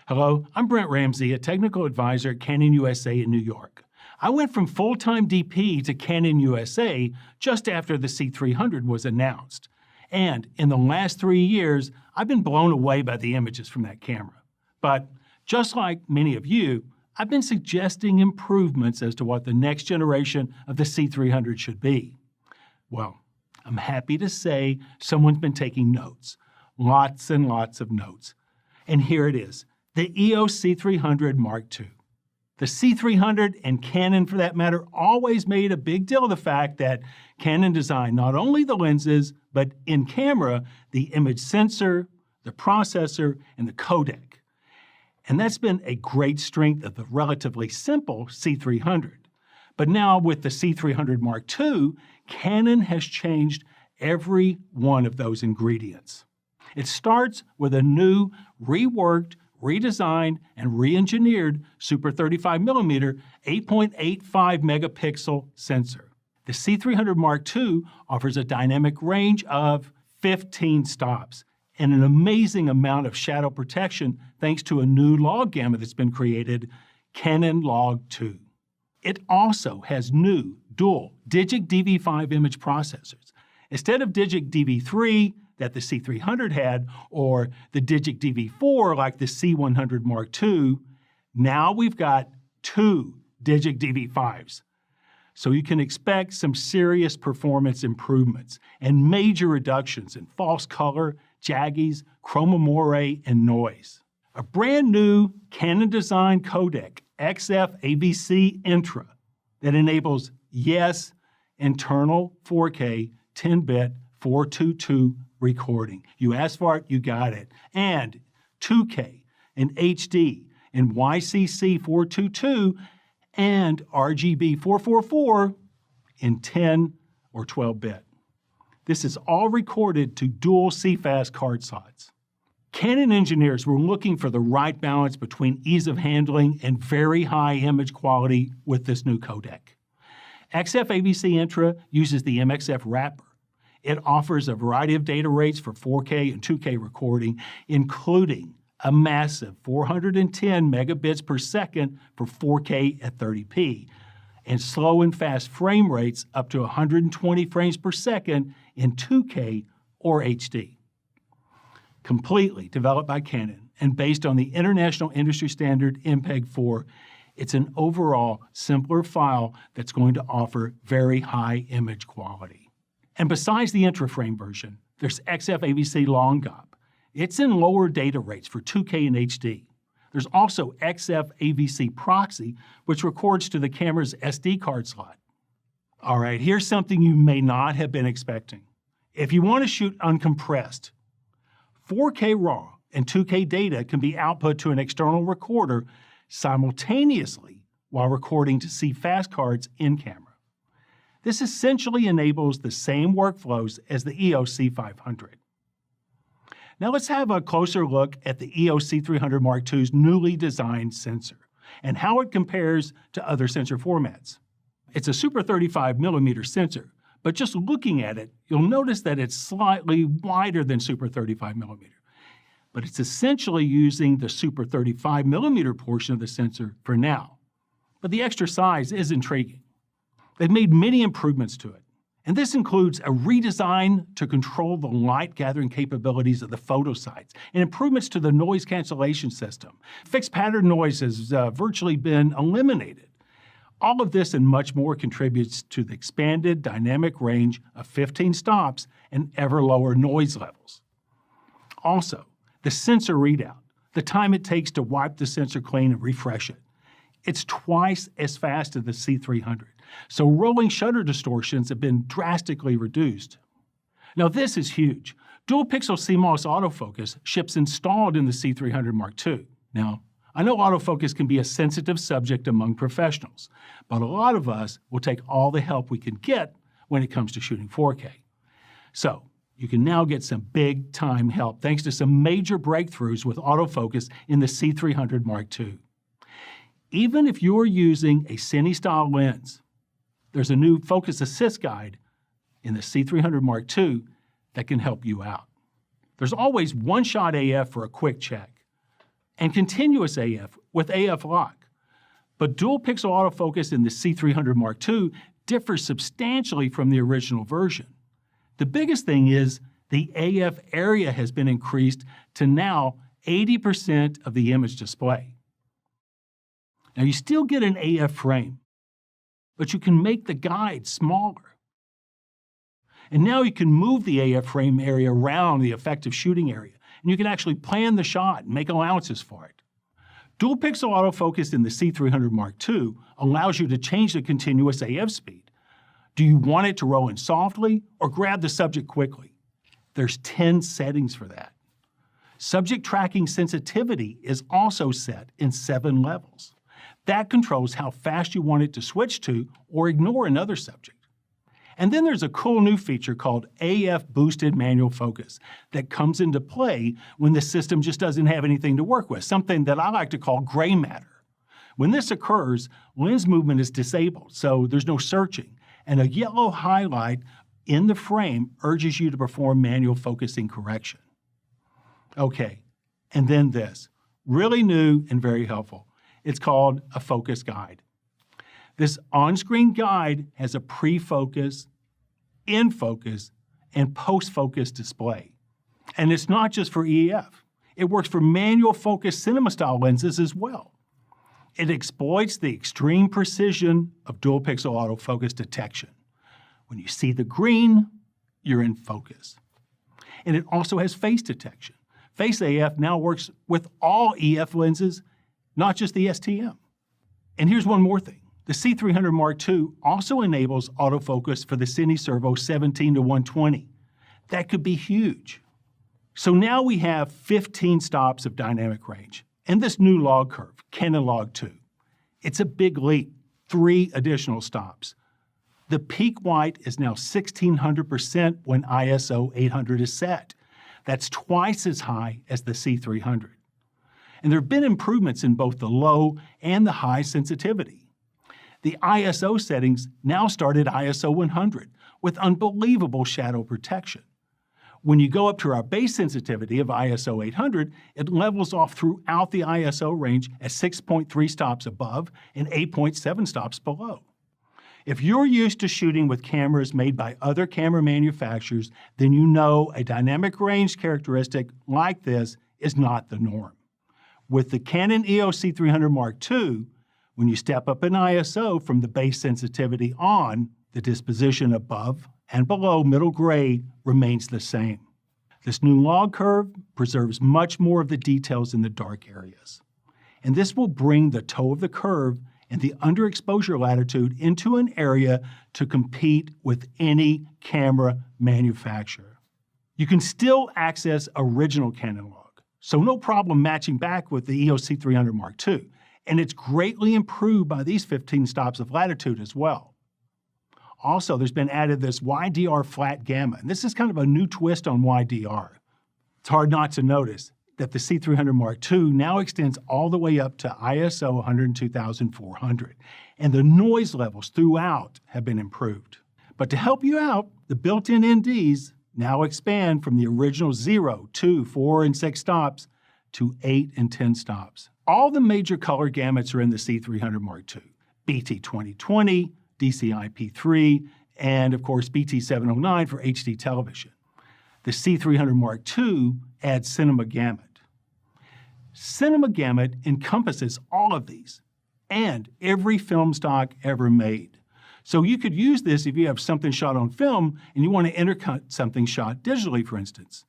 Hello, I'm Brent Ramsey, a technical advisor at Canon USA in New York. I went from full-time DP to Canon USA just after the C300 was announced. And in the last 3 years, I've been blown away by the images from that camera. But just like many of you, I've been suggesting improvements as to what the next generation of the C300 should be. Well, I'm happy to say someone's been taking notes. Lots and lots of notes. And here it is, the EOS C300 Mark II. The C300, and Canon for that matter, always made a big deal of the fact that Canon designed not only the lenses, but in camera, the image sensor, the processor, and the codec. And that's been a great strength of the relatively simple C300. But now with the C300 Mark II, Canon has changed every one of those ingredients. It starts with a new, reworked, redesigned, and re-engineered Super 35mm 8.85 megapixel sensor. The C300 Mark II offers a dynamic range of 15 stops and an amazing amount of shadow protection thanks to a new log gamma that's been created, Canon Log 2. It also has new dual Digic DV5 image processors. Instead of Digic DV3 that the C300 had, or the Digic DV4 like the C100 Mark II, now we've got 2 Digic DV5s. So you can expect some serious performance improvements and major reductions in false color, jaggies, chroma moire, and noise. A brand new Canon-designed codec, XF AVC Intra, that enables, yes, internal 4K 10-bit 422 recording. You asked for it, you got it. And 2K and HD and YCC 422 and RGB 444 in 10 or 12-bit. This is all recorded to dual CFast card slots. Canon engineers were looking for the right balance between ease of handling and very high image quality with this new codec. XF AVC Intra uses the MXF wrapper. It offers a variety of data rates for 4K and 2K recording, including a massive 410 megabits per second for 4K at 30p, and slow and fast frame rates up to 120 frames per second in 2K or HD. Completely developed by Canon and based on the international industry standard MPEG-4, it's an overall simpler file that's going to offer very high image quality. And besides the intra-frame version, there's XF AVC Long GOP. It's in lower data rates for 2K and HD. There's also XF AVC Proxy, which records to the camera's SD card slot. All right, here's something you may not have been expecting. If you want to shoot uncompressed, 4K RAW and 2K data can be output to an external recorder simultaneously while recording to CFast cards in camera. This essentially enables the same workflows as the EOS C500. Now let's have a closer look at the EOS C300 Mark II's newly designed sensor and how it compares to other sensor formats. It's a Super 35mm sensor, but just looking at it, you'll notice that it's slightly wider than Super 35mm. But it's essentially using the Super 35mm portion of the sensor for now. But the extra size is intriguing. They've made many improvements to it, and this includes a redesign to control the light gathering capabilities of the photo sites and improvements to the noise cancellation system. Fixed pattern noise has virtually been eliminated. All of this and much more contributes to the expanded dynamic range of 15 stops and ever lower noise levels. Also, the sensor readout, the time it takes to wipe the sensor clean and refresh it. It's twice as fast as the C300, so rolling shutter distortions have been drastically reduced. Now this is huge. Dual pixel CMOS autofocus ships installed in the C300 Mark II. Now, I know autofocus can be a sensitive subject among professionals, but a lot of us will take all the help we can get when it comes to shooting 4K. So, you can now get some big-time help thanks to some major breakthroughs with autofocus in the C300 Mark II. Even if you're using a cine-style lens, there's a new Focus Assist guide in the C300 Mark II that can help you out. There's always One Shot AF for a quick check. and continuous AF with AF lock. But dual pixel autofocus in the C300 Mark II differs substantially from the original version. The biggest thing is the AF area has been increased to now 80% of the image display. Now you still get an AF frame, but you can make the guide smaller. And now you can move the AF frame area around the effective shooting area, and you can actually plan the shot and make allowances for it. Dual pixel autofocus in the C300 Mark II allows you to change the continuous AF speed. Do you want it to roll in softly or grab the subject quickly? There's 10 settings for that. Subject tracking sensitivity is also set in 7 levels. That controls how fast you want it to switch to or ignore another subject. And then there's a cool new feature called AF Boosted Manual Focus that comes into play when the system just doesn't have anything to work with, something that I like to call gray matter. When this occurs, lens movement is disabled, so there's no searching, and a yellow highlight in the frame urges you to perform manual focusing correction. Okay, and then this, really new and very helpful. It's called a focus guide. This on-screen guide has a pre-focus, in-focus, and post-focus display. And it's not just for EF. It works for manual focus cinema-style lenses as well. It exploits the extreme precision of dual pixel autofocus detection. When you see the green, you're in focus. And it also has face detection. Face AF now works with all EF lenses, not just the STM. And here's one more thing. The C300 Mark II also enables autofocus for the Cine Servo 17-120. That could be huge. So now we have 15 stops of dynamic range and this new log curve, Canon Log 2. It's a big leap, 3 additional stops. The peak white is now 1600% when ISO 800 is set. That's twice as high as the C300. And there have been improvements in both the low and the high sensitivity. The ISO settings now start at ISO 100 with unbelievable shadow protection. When you go up to our base sensitivity of ISO 800, it levels off throughout the ISO range at 6.3 stops above and 8.7 stops below. If you're used to shooting with cameras made by other camera manufacturers, then you know a dynamic range characteristic like this is not the norm. With the Canon EOS C300 Mark II, when you step up in ISO from the base sensitivity on, the disposition above and below middle gray remains the same. This new log curve preserves much more of the details in the dark areas. And this will bring the toe of the curve and the underexposure latitude into an area to compete with any camera manufacturer. You can still access original Canon log, so no problem matching back with the EOS C300 Mark II. And it's greatly improved by these 15 stops of latitude as well. Also, there's been added this YDR flat gamma, and this is kind of a new twist on YDR. It's hard not to notice that the C300 Mark II now extends all the way up to ISO 102,400, and the noise levels throughout have been improved. But to help you out, the built-in NDs now expand from the original 0, 2, 4, and 6 stops to 8 and 10 stops. All the major color gamuts are in the C300 Mark II, BT 2020, DCI P3, and of course BT 709 for HD television. The C300 Mark II adds Cinema Gamut. Cinema Gamut encompasses all of these and every film stock ever made. So you could use this if you have something shot on film and you want to intercut something shot digitally, for instance.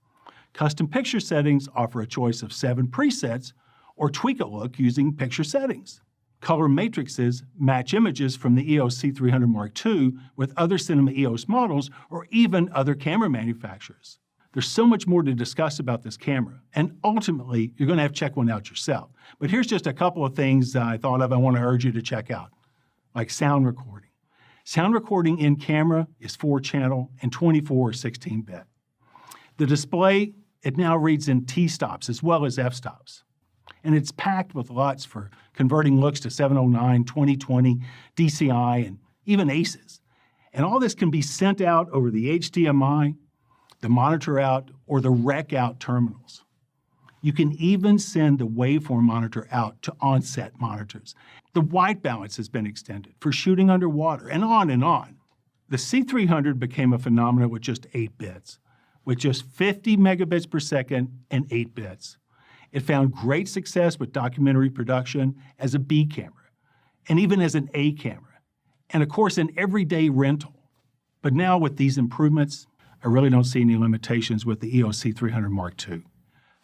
Custom picture settings offer a choice of 7 presets, or tweak a look using picture settings. Color matrices match images from the EOS C300 Mark II with other Cinema EOS models or even other camera manufacturers. There's so much more to discuss about this camera, and ultimately, you're going to have to check one out yourself. But here's just a couple of things I thought of I want to urge you to check out, like sound recording. Sound recording in camera is 4-channel and 24 or 16-bit. The display, it now reads in T-stops as well as F-stops. And it's packed with LUTs for converting looks to 709, 2020, DCI, and even ACES. And all this can be sent out over the HDMI, the monitor out, or the rec out terminals. You can even send the waveform monitor out to onset monitors. The white balance has been extended for shooting underwater, and on and on. The C300 became a phenomenon with just 8 bits, with just 50 megabits per second and 8 bits. It found great success with documentary production as a B camera, and even as an A camera, and of course an everyday rental. But now with these improvements, I really don't see any limitations with the EOS C300 Mark II.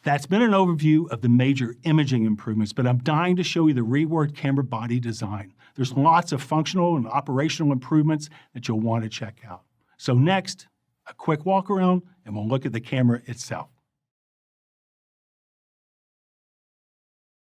That's been an overview of the major imaging improvements, but I'm dying to show you the reworked camera body design. There's lots of functional and operational improvements that you'll want to check out. So next, a quick walk around and we'll look at the camera itself.